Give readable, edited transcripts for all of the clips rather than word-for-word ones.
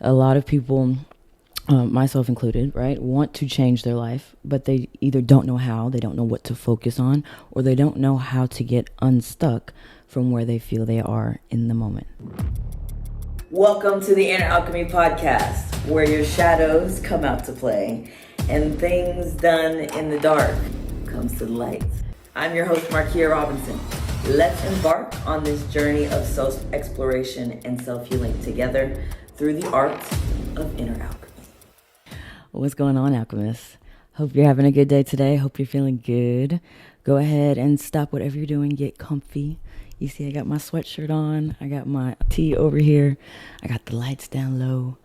A lot of people, myself included, right, want to change their life, but they either don't know how, they don't know what to focus on, or they don't know how to get unstuck from where they feel they are in the moment. Welcome to the Inner Alchemy podcast, where your shadows come out to play and things done in the dark comes to the light. I'm your host, Markia Robinson. Let's embark on this journey of self-exploration and self-healing together through the art of inner alchemy. What's going on, alchemists? Hope you're having a good day today. Hope you're feeling good. Go ahead and stop whatever you're doing. Get comfy. You see, I got my sweatshirt on. I got my tea over here. I got the lights down low.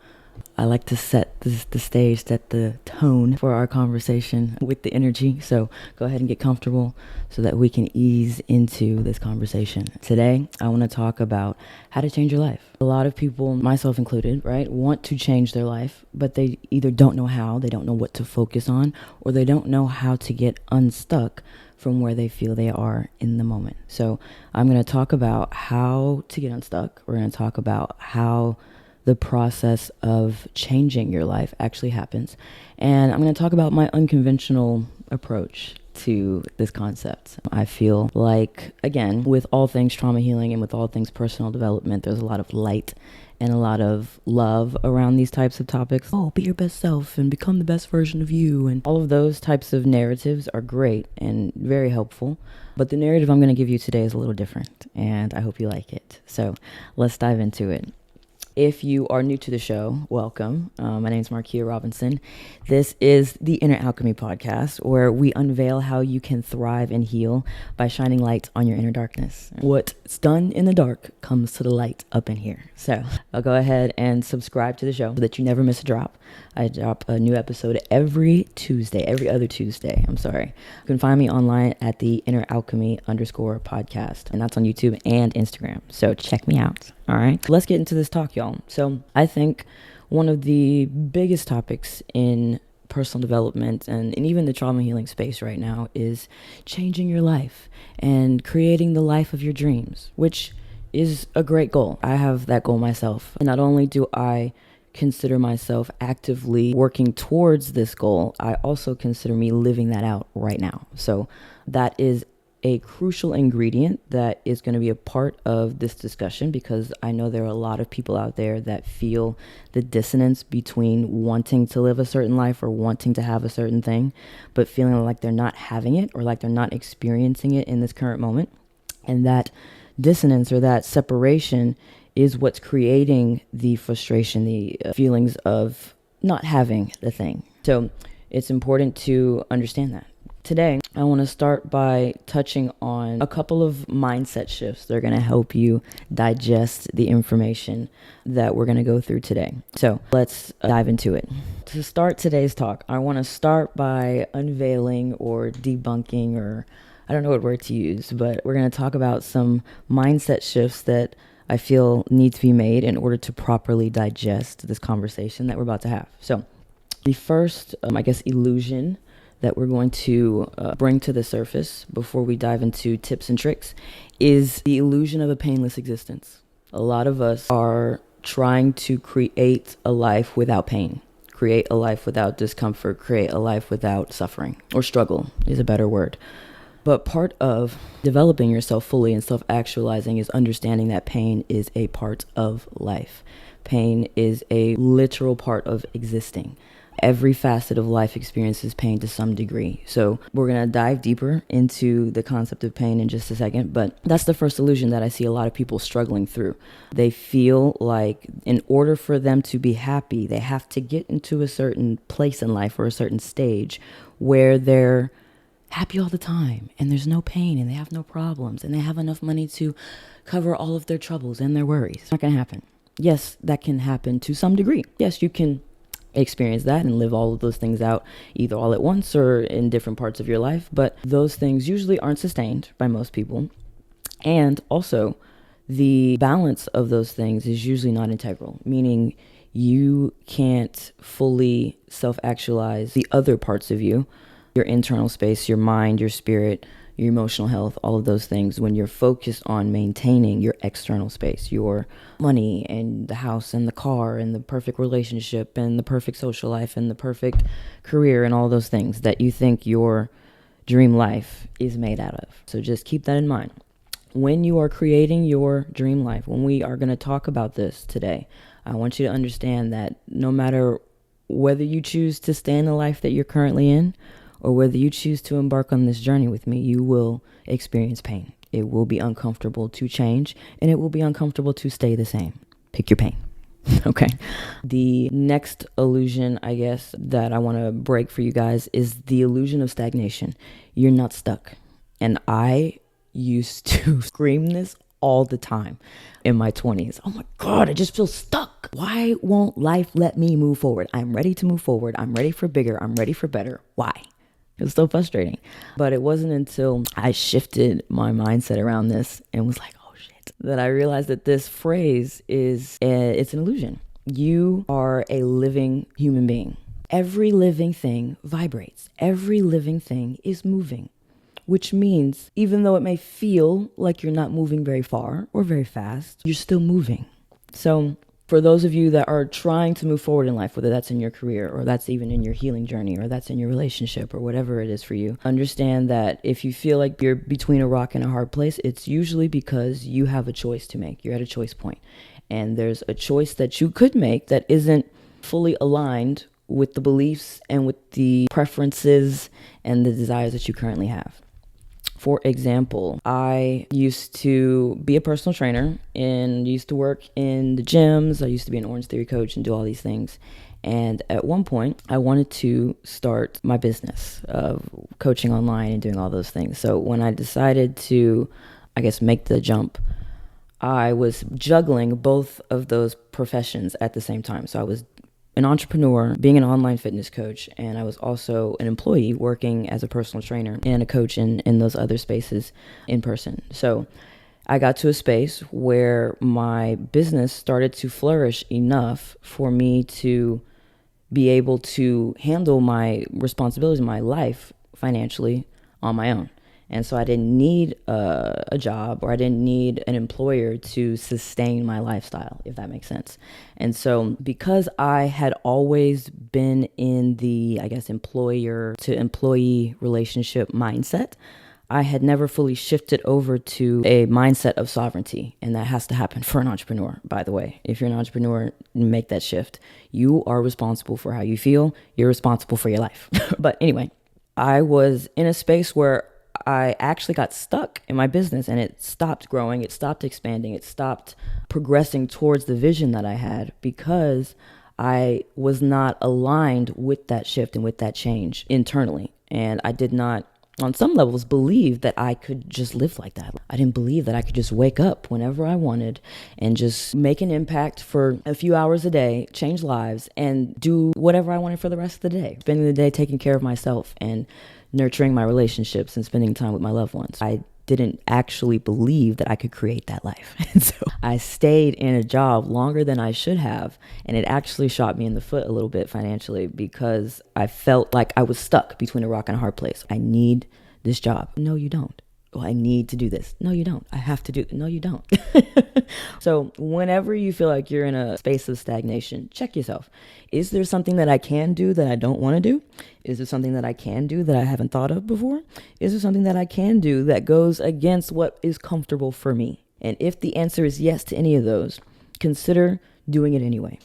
I like to set the stage, set the tone for our conversation with the energy. So go ahead and get comfortable so that we can ease into this conversation. Today, I want to talk about how to change your life. A lot of people, myself included, right, want to change their life, but they either don't know how, they don't know what to focus on, or they don't know how to get unstuck from where they feel they are in the moment. So I'm going to talk about how to get unstuck. We're going to talk about how the process of changing your life actually happens. And I'm going to talk about my unconventional approach to this concept. I feel like, again, with all things trauma healing and with all things personal development, there's a lot of light and a lot of love around these types of topics. Oh, be your best self and become the best version of you. And all of those types of narratives are great and very helpful. But the narrative I'm going to give you today is a little different, and I hope you like it. So let's dive into it. If you are new to the show, welcome. My name is Markia Robinson. This is the Inner Alchemy podcast, where we unveil how you can thrive and heal by shining light on your inner darkness. What's done in the dark comes to the light up in here. So I'll go ahead and subscribe to the show so that you never miss a drop. I drop a new episode every other Tuesday. You can find me online at the Inner Alchemy _podcast, and that's on YouTube and Instagram. So check me out. All right, let's get into this talk, y'all. So I think one of the biggest topics in personal development and even the trauma healing space right now is changing your life and creating the life of your dreams, which is a great goal. I have that goal myself. And not only do I consider myself actively working towards this goal, I also consider me living that out right now. So that is a crucial ingredient that is going to be a part of this discussion, because I know there are a lot of people out there that feel the dissonance between wanting to live a certain life or wanting to have a certain thing, but feeling like they're not having it or like they're not experiencing it in this current moment. And that dissonance or that separation is what's creating the frustration, the feelings of not having the thing. So it's important to understand that. Today, I want to start by touching on a couple of mindset shifts that are going to help you digest the information that we're going to go through today. So let's dive into it. To start today's talk, I want to start by unveiling or debunking, or I don't know what word to use, but we're going to talk about some mindset shifts that I feel need to be made in order to properly digest this conversation that we're about to have. So the first, illusion that we're going to bring to the surface before we dive into tips and tricks is the illusion of a painless existence. A lot of us are trying to create a life without pain, create a life without discomfort, create a life without suffering, or struggle is a better word. But part of developing yourself fully and self-actualizing is understanding that pain is a part of life. Pain is a literal part of existing. Every facet of life experiences pain to some degree. So we're going to dive deeper into the concept of pain in just a second, but that's the first illusion that I see a lot of people struggling through. They feel like in order for them to be happy, they have to get into a certain place in life or a certain stage where they're happy all the time and there's no pain and they have no problems and they have enough money to cover all of their troubles and their worries. It's not going to happen. Yes, that can happen to some degree. Yes, you can experience that and live all of those things out either all at once or in different parts of your life, but those things usually aren't sustained by most people. And also, the balance of those things is usually not integral, meaning you can't fully self-actualize the other parts of you, your internal space, your mind, your spirit, your emotional health, all of those things, when you're focused on maintaining your external space, your money and the house and the car and the perfect relationship and the perfect social life and the perfect career and all those things that you think your dream life is made out of. So just keep that in mind. When you are creating your dream life, when we are going to talk about this today, I want you to understand that no matter whether you choose to stay in the life that you're currently in or whether you choose to embark on this journey with me, you will experience pain. It will be uncomfortable to change, and it will be uncomfortable to stay the same. Pick your pain. Okay. The next illusion, I guess, that I want to break for you guys is the illusion of stagnation. You're not stuck. And I used to scream this all the time in my 20s. Oh my God, I just feel stuck. Why won't life let me move forward? I'm ready to move forward. I'm ready for bigger. I'm ready for better. Why? It was so frustrating. But it wasn't until I shifted my mindset around this and was like, oh shit, that I realized that this phrase it's an illusion. You are a living human being. Every living thing vibrates. Every living thing is moving, which means even though it may feel like you're not moving very far or very fast, you're still moving. So for those of you that are trying to move forward in life, whether that's in your career or that's even in your healing journey or that's in your relationship or whatever it is for you, understand that if you feel like you're between a rock and a hard place, it's usually because you have a choice to make. You're at a choice point. And there's a choice that you could make that isn't fully aligned with the beliefs and with the preferences and the desires that you currently have. For example, I used to be a personal trainer and used to work in the gyms. I used to be an Orange Theory coach and do all these things. And at one point, I wanted to start my business of coaching online and doing all those things. So when I decided to, I guess, make the jump, I was juggling both of those professions at the same time. So I was an entrepreneur, being an online fitness coach, and I was also an employee working as a personal trainer and a coach in those other spaces in person. So I got to a space where my business started to flourish enough for me to be able to handle my responsibilities in my life financially on my own. And so I didn't need a job, or I didn't need an employer to sustain my lifestyle, if that makes sense. And so because I had always been in the, I guess, employer to employee relationship mindset, I had never fully shifted over to a mindset of sovereignty. And that has to happen for an entrepreneur, by the way. If you're an entrepreneur, make that shift. You are responsible for how you feel. You're responsible for your life. But anyway, I was in a space where I actually got stuck in my business, and it stopped growing, it stopped expanding, it stopped progressing towards the vision that I had because I was not aligned with that shift and with that change internally. And I did not, on some levels, believe that I could just live like that. I didn't believe that I could just wake up whenever I wanted and just make an impact for a few hours a day, change lives, and do whatever I wanted for the rest of the day. Spending the day taking care of myself and nurturing my relationships and spending time with my loved ones. I didn't actually believe that I could create that life. And so I stayed in a job longer than I should have. And it actually shot me in the foot a little bit financially because I felt like I was stuck between a rock and a hard place. I need this job. No, you don't. Oh, I need to do this. No, you don't. I have to do. No, you don't. So whenever you feel like you're in a space of stagnation, check yourself. Is there something that I can do that I don't want to do? Is there something that I can do that I haven't thought of before? Is there something that I can do that goes against what is comfortable for me? And if the answer is yes to any of those, consider doing it anyway.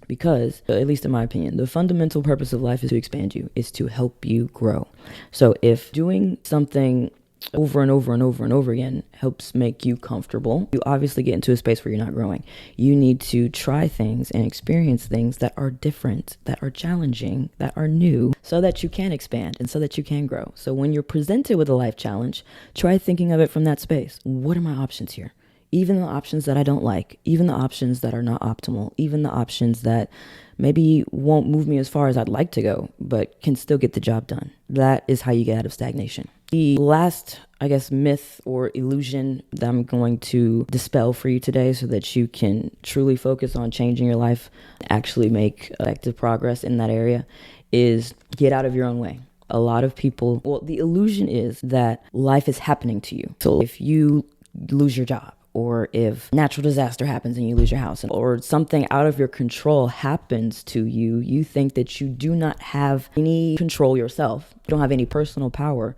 Because, at least in my opinion, the fundamental purpose of life is to expand you, is to help you grow. So if doing something over and over and over and over again helps make you comfortable, you obviously get into a space where you're not growing. You need to try things and experience things that are different, that are challenging, that are new, so that you can expand and so that you can grow. So when you're presented with a life challenge, try thinking of it from that space. What are my options here? Even the options that I don't like, even the options that are not optimal, even the options that maybe won't move me as far as I'd like to go, but can still get the job done. That is how you get out of stagnation. The last, I guess, myth or illusion that I'm going to dispel for you today so that you can truly focus on changing your life, actually make effective progress in that area, is get out of your own way. A lot of people, well, the illusion is that life is happening to you. So if you lose your job, or if natural disaster happens and you lose your house, or something out of your control happens to you, you think that you do not have any control yourself. You don't have any personal power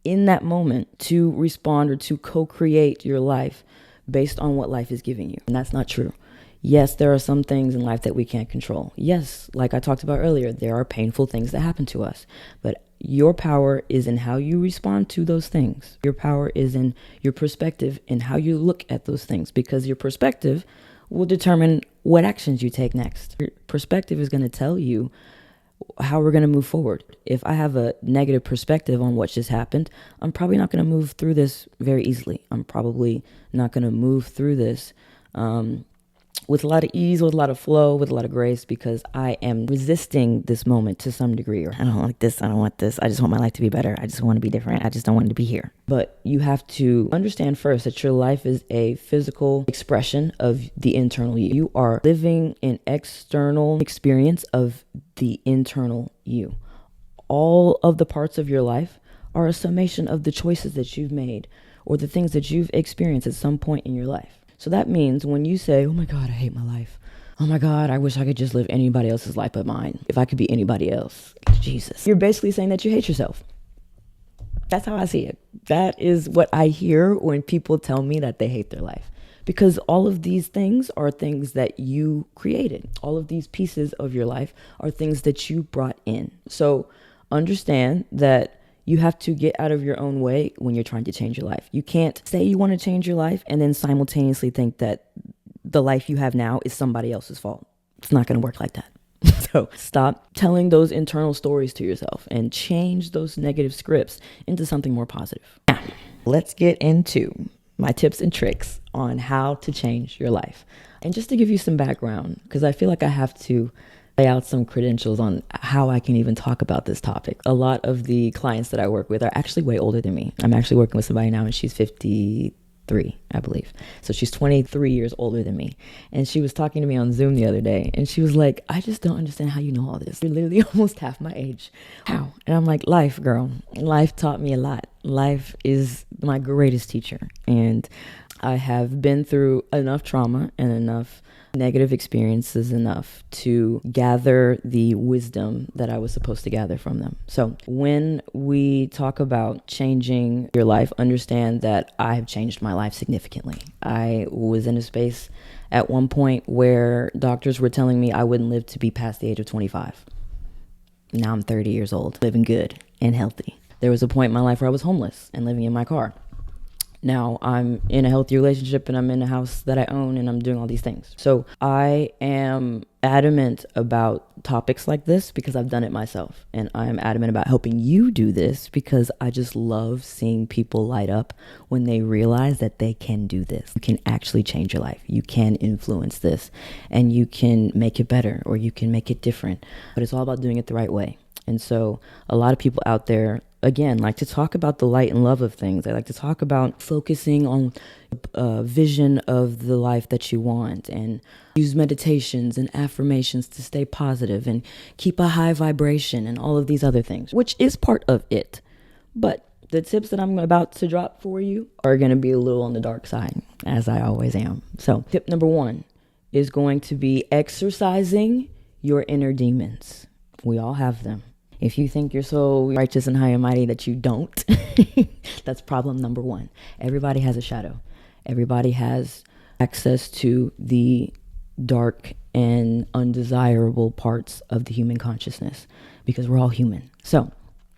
in that moment to respond or to co-create your life based on what life is giving you. And that's not true. Yes, there are some things in life that we can't control. Yes, like I talked about earlier, there are painful things that happen to us. But your power is in how you respond to those things. Your power is in your perspective and how you look at those things, because your perspective will determine what actions you take next. Your perspective is going to tell you how we're going to move forward. If I have a negative perspective on what just happened, I'm probably not going to move through this very easily. I'm probably not going to move through this with a lot of ease, with a lot of flow, with a lot of grace, because I am resisting this moment to some degree. Or I don't like this, I don't want this, I just want my life to be better, I just want to be different, I just don't want to be here. But you have to understand first that your life is a physical expression of the internal you. You are living an external experience of the internal you. All of the parts of your life are a summation of the choices that you've made or the things that you've experienced at some point in your life. So that means when you say, oh my God, I hate my life. Oh my God, I wish I could just live anybody else's life but mine. If I could be anybody else, Jesus. You're basically saying that you hate yourself. That's how I see it. That is what I hear when people tell me that they hate their life. Because all of these things are things that you created. All of these pieces of your life are things that you brought in. So understand that you have to get out of your own way when you're trying to change your life. You can't say you want to change your life and then simultaneously think that the life you have now is somebody else's fault. It's not going to work like that. So stop telling those internal stories to yourself and change those negative scripts into something more positive. Now, let's get into my tips and tricks on how to change your life. And just to give you some background, because I feel like I have to lay out some credentials on how I can even talk about this topic. A lot of the clients that I work with are actually way older than me. I'm actually working with somebody now and she's 53, I believe. So she's 23 years older than me. And she was talking to me on Zoom the other day and she was like, I just don't understand how you know all this. You're literally almost half my age. How? And I'm like, life, girl. Life taught me a lot. Life is my greatest teacher. And I have been through enough trauma and enough negative experiences enough to gather the wisdom that I was supposed to gather from them. So when we talk about changing your life, understand that I have changed my life significantly. I was in a space at one point where doctors were telling me I wouldn't live to be past the age of 25. Now I'm 30 years old, living good and healthy. There was a point in my life where I was homeless and living in my car. Now I'm in a healthy relationship and I'm in a house that I own and I'm doing all these things. So I am adamant about topics like this because I've done it myself. And I'm adamant about helping you do this because I just love seeing people light up when they realize that they can do this. You can actually change your life. You can influence this and you can make it better or you can make it different. But it's all about doing it the right way. And so a lot of people out there, again, like to talk about the light and love of things. I like to talk about focusing on a vision of the life that you want and use meditations and affirmations to stay positive and keep a high vibration and all of these other things, which is part of it. But the tips that I'm about to drop for you are going to be a little on the dark side, as I always am. So tip number 1 is going to be exercising your inner demons. We all have them. If you think you're so righteous and high and mighty that you don't, that's problem number 1. Everybody has a shadow. Everybody has access to the dark and undesirable parts of the human consciousness because we're all human. So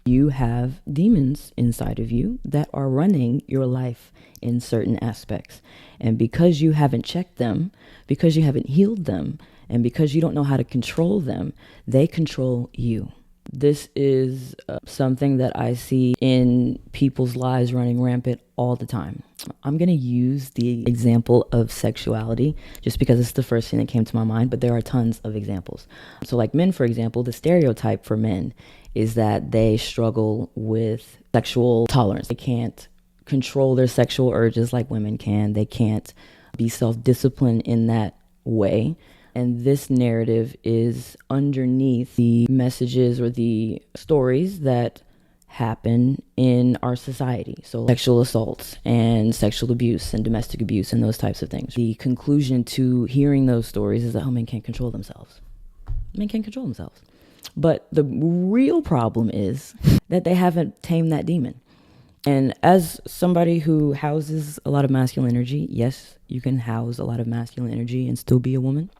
you have demons inside of you that are running your life in certain aspects. And because you haven't checked them, because you haven't healed them, and because you don't know how to control them, they control you. This is something that I see in people's lives running rampant all the time. I'm going to use the example of sexuality just because it's the first thing that came to my mind, but there are tons of examples. So like men, for example, the stereotype for men is that they struggle with sexual tolerance. They can't control their sexual urges like women can. They can't be self-disciplined in that way. And this narrative is underneath the messages or the stories that happen in our society. So sexual assaults and sexual abuse and domestic abuse and those types of things. The conclusion to hearing those stories is that men can't control themselves. Men can't control themselves. But the real problem is that they haven't tamed that demon. And as somebody who houses a lot of masculine energy, yes, you can house a lot of masculine energy and still be a woman.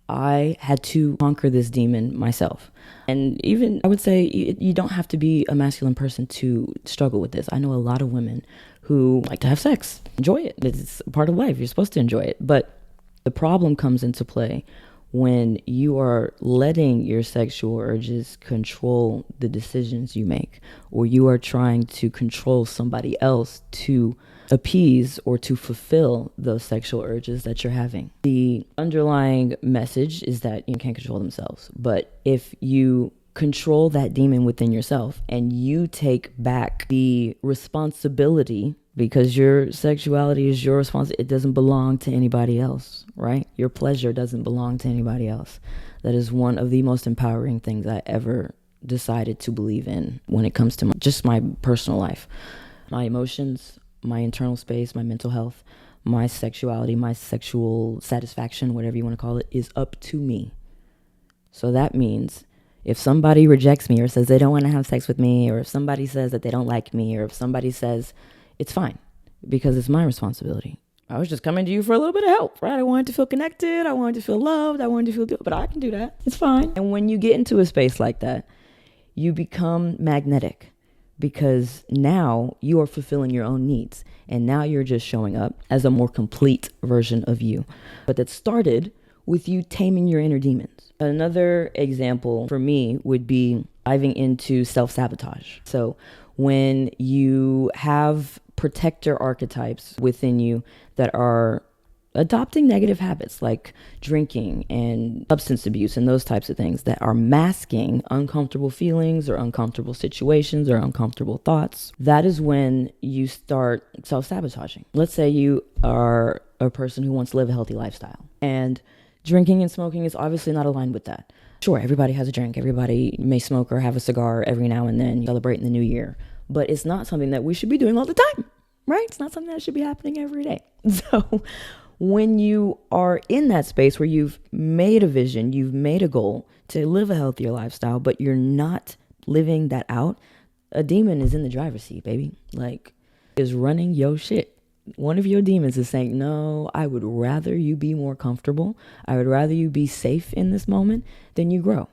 I had to conquer this demon myself. And even, I would say, you don't have to be a masculine person to struggle with this. I know a lot of women who like to have sex, enjoy it. It's a part of life. You're supposed to enjoy it. But the problem comes into play when you are letting your sexual urges control the decisions you make, or you are trying to control somebody else to appease or to fulfill those sexual urges that you're having. The underlying message is that you can't control themselves. But if you control that demon within yourself and you take back the responsibility, because your sexuality is your responsibility, it doesn't belong to anybody else, right? Your pleasure doesn't belong to anybody else. That is one of the most empowering things I ever decided to believe in when it comes to just my personal life. My emotions, my internal space, my mental health, my sexuality, my sexual satisfaction, whatever you want to call it, is up to me. So that means if somebody rejects me or says they don't want to have sex with me, or if somebody says that they don't like me, or if somebody says, it's fine, because it's my responsibility. I was just coming to you for a little bit of help, right? I wanted to feel connected. I wanted to feel loved. I wanted to feel good, but I can do that. It's fine. And when you get into a space like that, you become magnetic, because now you are fulfilling your own needs. And now you're just showing up as a more complete version of you. But that started with you taming your inner demons. Another example for me would be diving into self-sabotage. So when you have protector archetypes within you that are adopting negative habits like drinking and substance abuse and those types of things that are masking uncomfortable feelings or uncomfortable situations or uncomfortable thoughts, that is when you start self-sabotaging. Let's say you are a person who wants to live a healthy lifestyle, and drinking and smoking is obviously not aligned with that. Sure, everybody has a drink. Everybody may smoke or have a cigar every now and then, celebrating the new year. But it's not something that we should be doing all the time, right? It's not something that should be happening every day. So when you are in that space where you've made a vision, you've made a goal to live a healthier lifestyle, but you're not living that out, a demon is in the driver's seat, baby. Like, is running your shit. One of your demons is saying, no, I would rather you be more comfortable. I would rather you be safe in this moment than you grow.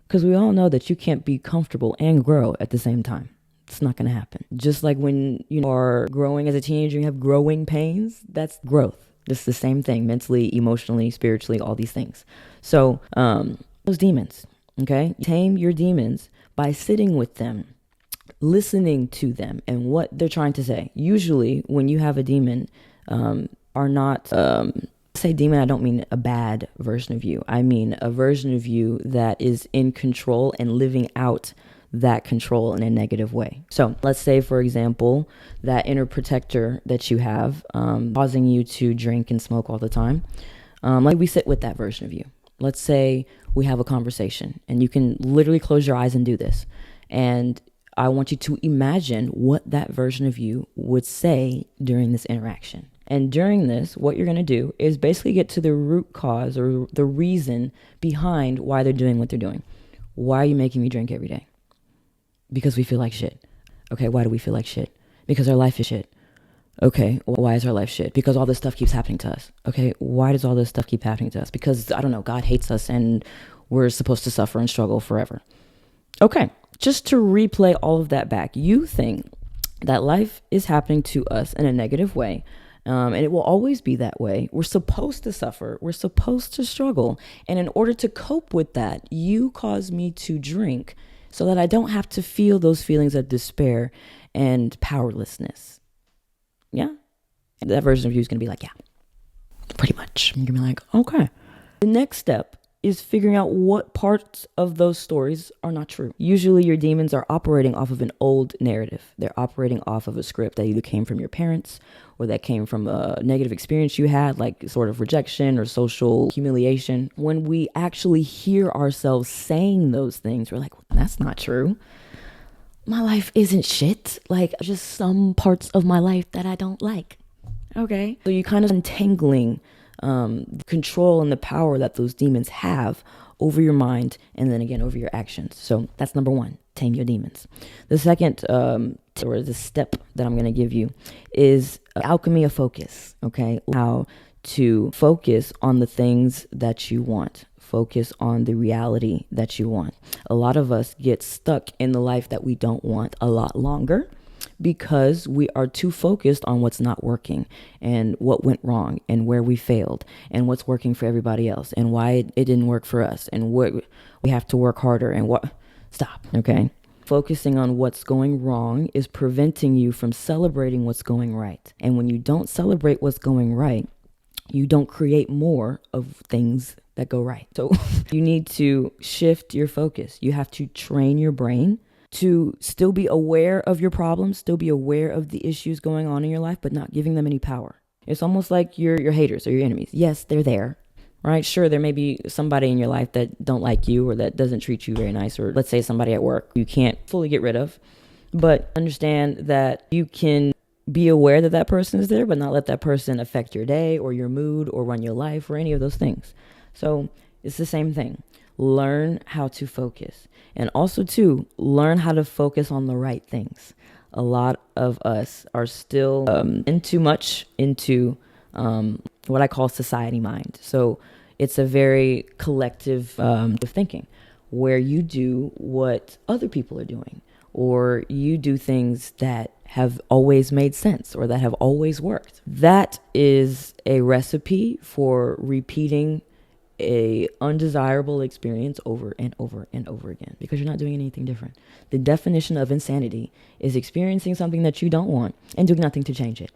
Because we all know that you can't be comfortable and grow at the same time. It's not going to happen. Just like when you are growing as a teenager, you have growing pains. That's growth. It's the same thing, mentally, emotionally, spiritually, all these things. So those demons, okay? Tame your demons by sitting with them, listening to them and what they're trying to say. Usually when you have a demon, are not, say demon, I don't mean a bad version of you. I mean a version of you that is in control and living out that control in a negative way. So let's say, for example, that inner protector that you have, causing you to drink and smoke all the time. Like we sit with that version of you. Let's say we have a conversation, and you can literally close your eyes and do this. And I want you to imagine what that version of you would say during this interaction. And during this, what you're going to do is basically get to the root cause or the reason behind why they're doing what they're doing. Why are you making me drink every day? Because we feel like shit. Okay, why do we feel like shit? Because our life is shit. Okay, why is our life shit? Because all this stuff keeps happening to us. Okay, why does all this stuff keep happening to us? Because, I don't know, God hates us and we're supposed to suffer and struggle forever. Okay, just to replay all of that back, you think that life is happening to us in a negative way, and it will always be that way. We're supposed to suffer. We're supposed to struggle. And in order to cope with that, you cause me to drink so that I don't have to feel those feelings of despair and powerlessness. Yeah? That version of you is going to be like, yeah, pretty much. You're going to be like, okay. The next step is figuring out what parts of those stories are not true. Usually your demons are operating off of an old narrative. They're operating off of a script that either came from your parents or that came from a negative experience you had, like sort of rejection or social humiliation. When we actually hear ourselves saying those things, we're like, well, that's not true. my life isn't shit. Like, just some parts of my life that I don't like. Okay. So you kind of untangling control and the power that those demons have over your mind, and then again over your actions. So that's number one, tame your demons. The second or the step that I'm going to give you is alchemy of focus. Okay. How to focus on the things that you want. Focus on the reality that you want. A lot of us get stuck in the life that we don't want a lot longer because we are too focused on what's not working and what went wrong and where we failed and what's working for everybody else and why it didn't work for us and what we have to work harder and what. Stop. Okay. Focusing on what's going wrong is preventing you from celebrating what's going right. And when you don't celebrate what's going right, you don't create more of things that go right. So you need to shift your focus. You have to train your brain to still be aware of your problems, still be aware of the issues going on in your life, but not giving them any power. It's almost like your haters or your enemies. Yes, they're there, right? Sure, there may be somebody in your life that don't like you or that doesn't treat you very nice, or let's say somebody at work you can't fully get rid of, but understand that you can be aware that that person is there, but not let that person affect your day or your mood or run your life or any of those things. So it's the same thing. Learn how to focus. And also, too, learn how to focus on the right things. A lot of us are still too much into what I call society mind. So it's a very collective of thinking where you do what other people are doing, or you do things that have always made sense or that have always worked. That is a recipe for repeating a undesirable experience over and over and over again, because you're not doing anything different. The definition of insanity is experiencing something that you don't want and doing nothing to change it,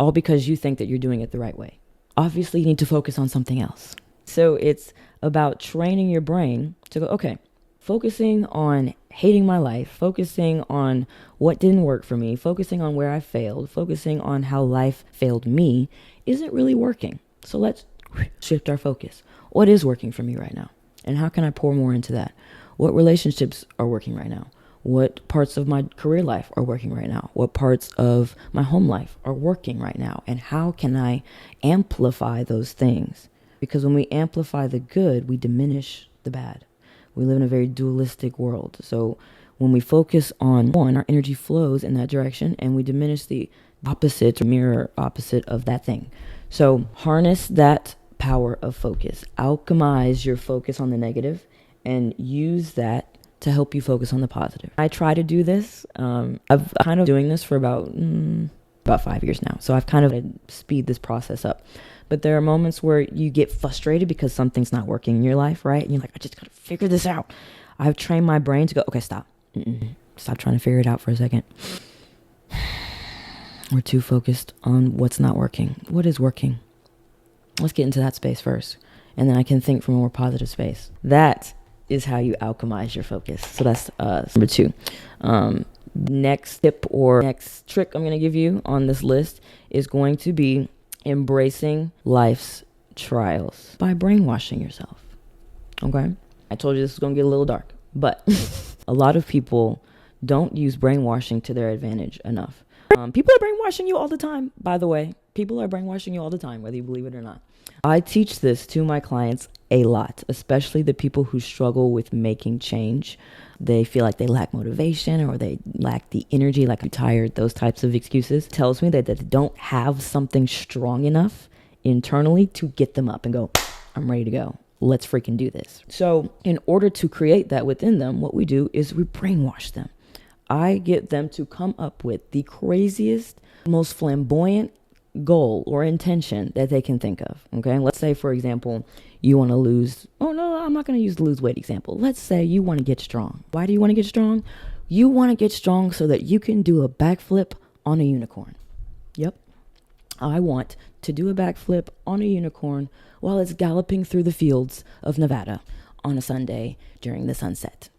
all because you think that you're doing it the right way. Obviously, you need to focus on something else. So it's about training your brain to go, okay, focusing on hating my life, focusing on what didn't work for me, focusing on where I failed, focusing on how life failed me isn't really working. So let's shift our focus. What is working for me right now? And how can I pour more into that? What relationships are working right now? What parts of my career life are working right now? What parts of my home life are working right now? And how can I amplify those things? Because when we amplify the good, we diminish the bad. We live in a very dualistic world. So when we focus on one, our energy flows in that direction, and we diminish the opposite or mirror opposite of that thing. So harness that power of focus. Alchemize your focus on the negative and use that to help you focus on the positive. I try to do this. I've kind of doing this for about 5 years now. So I've kind of speed this process up. But there are moments where you get frustrated because something's not working in your life, right? And you're like, I just got to figure this out. I've trained my brain to go, okay, stop. Stop trying to figure it out for a second. We're too focused on what's not working. What is working? Let's get into that space first. And then I can think from a more positive space. That is how you alchemize your focus. So that's number 2. Next tip or next trick I'm going to give you on this list is going to be embracing life's trials by brainwashing yourself. Okay? I told you this was going to get a little dark, but a lot of people don't use brainwashing to their advantage enough. People are brainwashing you all the time, by the way. People are brainwashing you all the time, whether you believe it or not. I teach this to my clients a lot, especially the people who struggle with making change. They feel like they lack motivation or they lack the energy, like I'm tired, those types of excuses. It tells me that they don't have something strong enough internally to get them up and go, I'm ready to go. Let's freaking do this. So in order to create that within them, what we do is we brainwash them. I get them to come up with the craziest, most flamboyant goal or intention that they can think of. Okay. Let's say, for example, you want to lose. Oh, no, I'm not going to use the lose weight example. Let's say you want to get strong. Why do you want to get strong? You want to get strong so that you can do a backflip on a unicorn. Yep. I want to do a backflip on a unicorn while it's galloping through the fields of Nevada on a Sunday during the sunset.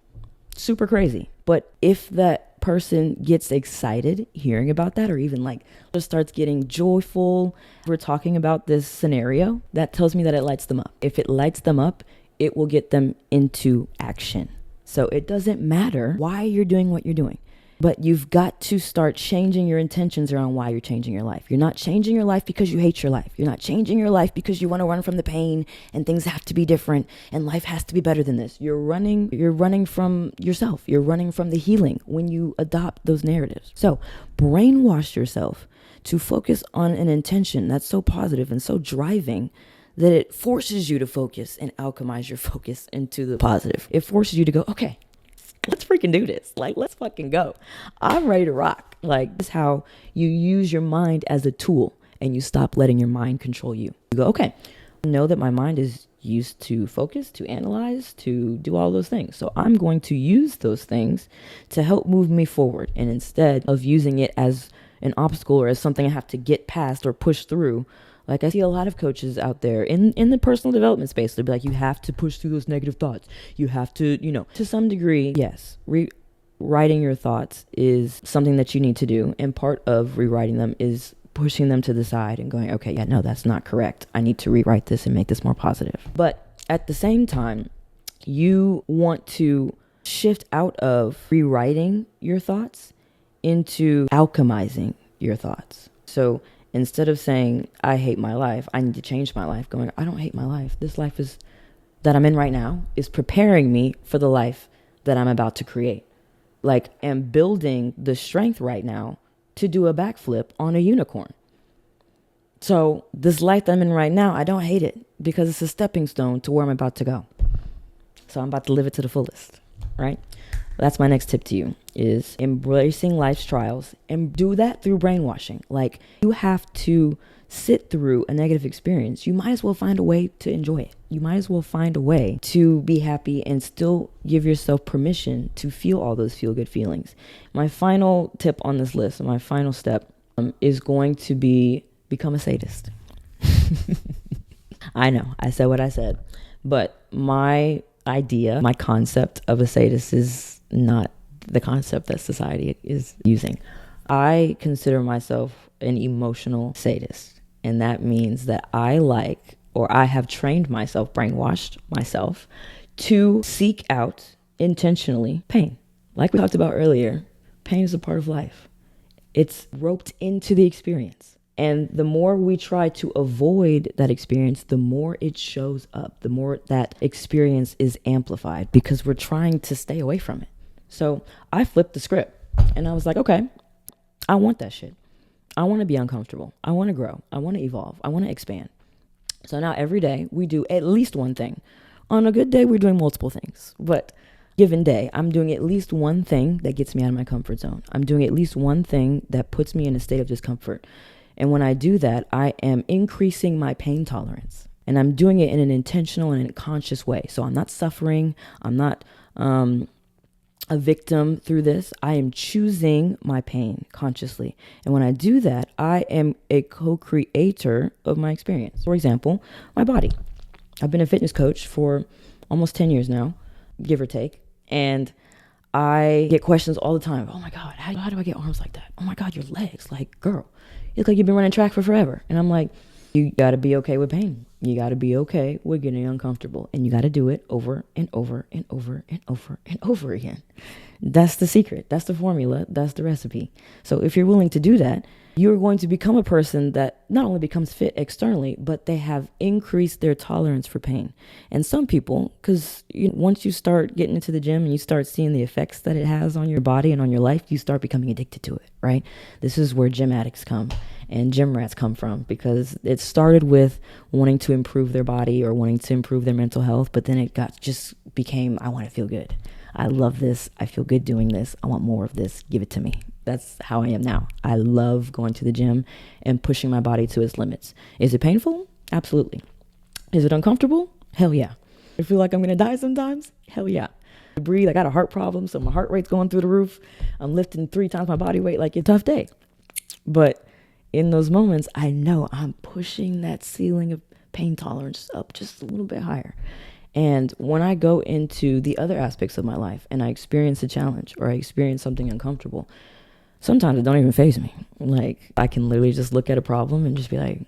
Super crazy. But if that person gets excited hearing about that, or even like just starts getting joyful, we're talking about this scenario, that tells me that it lights them up. If it lights them up, it will get them into action. So it doesn't matter why you're doing what you're doing. But you've got to start changing your intentions around why you're changing your life. You're not changing your life because you hate your life. You're not changing your life because you want to run from the pain and things have to be different and life has to be better than this. You're running from yourself. You're running from the healing when you adopt those narratives. So brainwash yourself to focus on an intention that's so positive and so driving that it forces you to focus and alchemize your focus into the positive. It forces you to go, okay, let's freaking do this. Like, let's fucking go. I'm ready to rock. Like, this is how you use your mind as a tool and you stop letting your mind control you. You go, okay, I know that my mind is used to focus, to analyze, to do all those things. So I'm going to use those things to help move me forward. And instead of using it as an obstacle or as something I have to get past or push through, like I see a lot of coaches out there in the personal development space. They'll be like, you have to push through those negative thoughts. You have to, to some degree, yes, rewriting your thoughts is something that you need to do. And part of rewriting them is pushing them to the side and going, okay, yeah, no, that's not correct. I need to rewrite this and make this more positive. But at the same time, you want to shift out of rewriting your thoughts into alchemizing your thoughts. So instead of saying, I hate my life, I need to change my life, going, I don't hate my life. This life that I'm in right now is preparing me for the life that I'm about to create. Like, I'm building the strength right now to do a backflip on a unicorn. So this life that I'm in right now, I don't hate it because it's a stepping stone to where I'm about to go. So I'm about to live it to the fullest, right? That's my next tip to you, is embracing life's trials, and do that through brainwashing. Like, you have to sit through a negative experience. You might as well find a way to enjoy it. You might as well find a way to be happy and still give yourself permission to feel all those feel-good feelings. My final tip on this list, my final step, is going to be become a sadist. I know, I said what I said, but my idea, my concept of a sadist is not the concept that society is using. I consider myself an emotional sadist, and that means that I have trained myself, brainwashed myself to seek out intentionally pain. Like we talked about earlier, pain is a part of life. It's roped into the experience. And the more we try to avoid that experience, the more it shows up, the more that experience is amplified because we're trying to stay away from it. So I flipped the script and I was like, okay, I want that shit. I want to be uncomfortable. I want to grow. I want to evolve. I want to expand. So now every day we do at least one thing. On a good day, we're doing multiple things. But given day, I'm doing at least one thing that gets me out of my comfort zone. I'm doing at least one thing that puts me in a state of discomfort. And when I do that, I am increasing my pain tolerance. And I'm doing it in an intentional and a conscious way. So I'm not suffering. I'm not a victim through this. I am choosing my pain consciously. And when I do that, I am a co-creator of my experience. For example, my body. I've been a fitness coach for almost 10 years now, give or take. And I get questions all the time. Oh my God, how do I get arms like that? Oh my God, your legs. Like, girl, you look like you've been running track for forever. And I'm like, you got to be okay with pain. You got to be okay with getting uncomfortable. And you got to do it over and over and over and over and over again. That's the secret. That's the formula. That's the recipe. So if you're willing to do that, you're going to become a person that not only becomes fit externally, but they have increased their tolerance for pain. And some people, because once you start getting into the gym and you start seeing the effects that it has on your body and on your life, you start becoming addicted to it, right? This is where gym addicts come and gym rats come from, because it started with wanting to improve their body or wanting to improve their mental health, but then it became, I want to feel good. I love this. I feel good doing this. I want more of this. Give it to me. That's how I am now. I love going to the gym and pushing my body to its limits. Is it painful? Absolutely. Is it uncomfortable? Hell yeah. I feel like I'm going to die sometimes? Hell yeah. I breathe. I got a heart problem, so my heart rate's going through the roof. I'm lifting 3 times my body weight. Like, it's a tough day. But in those moments, I know I'm pushing that ceiling of pain tolerance up just a little bit higher. And when I go into the other aspects of my life and I experience a challenge or I experience something uncomfortable, sometimes it don't even faze me. Like, I can literally just look at a problem and just be like,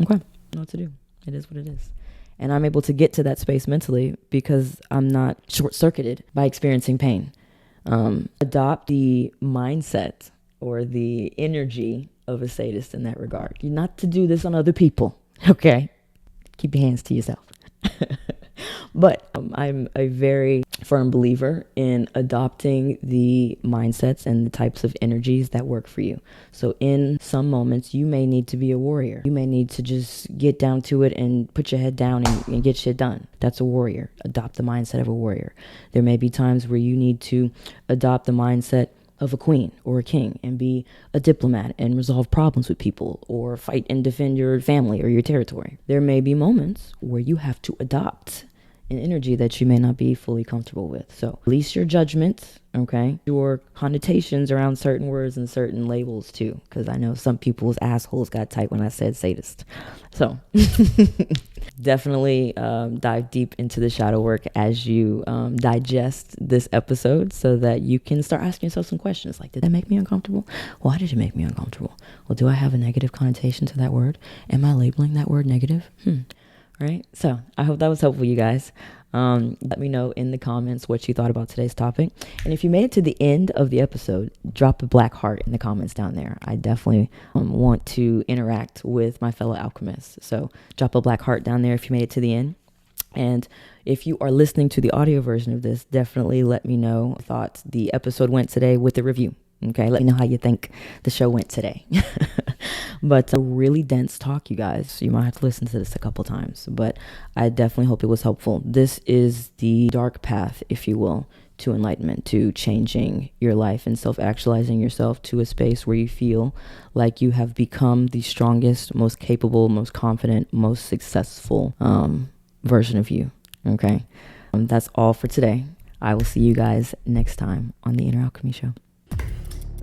okay, I know what to do. It is what it is. And I'm able to get to that space mentally because I'm not short-circuited by experiencing pain. Adopt the mindset or the energy of a sadist in that regard. You're not to do this on other people, okay? Keep your hands to yourself. But I'm a very firm believer in adopting the mindsets and the types of energies that work for you. So in some moments, you may need to be a warrior. You may need to just get down to it and put your head down and get shit done. That's a warrior. Adopt the mindset of a warrior. There may be times where you need to adopt the mindset of a queen or a king and be a diplomat and resolve problems with people or fight and defend your family or your territory. There may be moments where you have to adopt an energy that you may not be fully comfortable with. So release your judgment, okay? Your connotations around certain words and certain labels too, because I know some people's assholes got tight when I said sadist. So definitely dive deep into the shadow work as you digest this episode so that you can start asking yourself some questions like, did that make me uncomfortable? Why did it make me uncomfortable? Well, do I have a negative connotation to that word? Am I labeling that word negative? Right? So I hope that was helpful, you guys. Let me know in the comments what you thought about today's topic. And if you made it to the end of the episode, drop a black heart in the comments down there. I definitely want to interact with my fellow alchemists. So drop a black heart down there if you made it to the end. And if you are listening to the audio version of this, definitely let me know thoughts the episode went today with the review. Okay, let me know how you think the show went today. But a really dense talk, you guys. You might have to listen to this a couple times, but I definitely hope it was helpful. This is the dark path, if you will, to enlightenment, to changing your life and self-actualizing yourself to a space where you feel like you have become the strongest, most capable, most confident, most successful version of you. Okay, that's all for today. I will see you guys next time on the Inner Alchemy Show.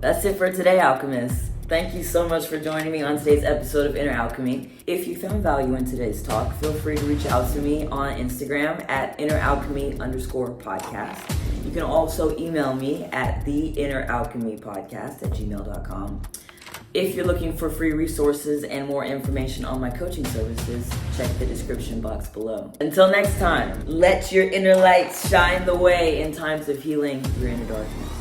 That's it for today, alchemists. Thank you so much for joining me on today's episode of Inner Alchemy. If you found value in today's talk, feel free to reach out to me on Instagram at inneralchemy_podcast. You can also email me at theinneralchemypodcast@gmail.com. If you're looking for free resources and more information on my coaching services, check the description box below. Until next time, let your inner light shine the way in times of healing your inner darkness.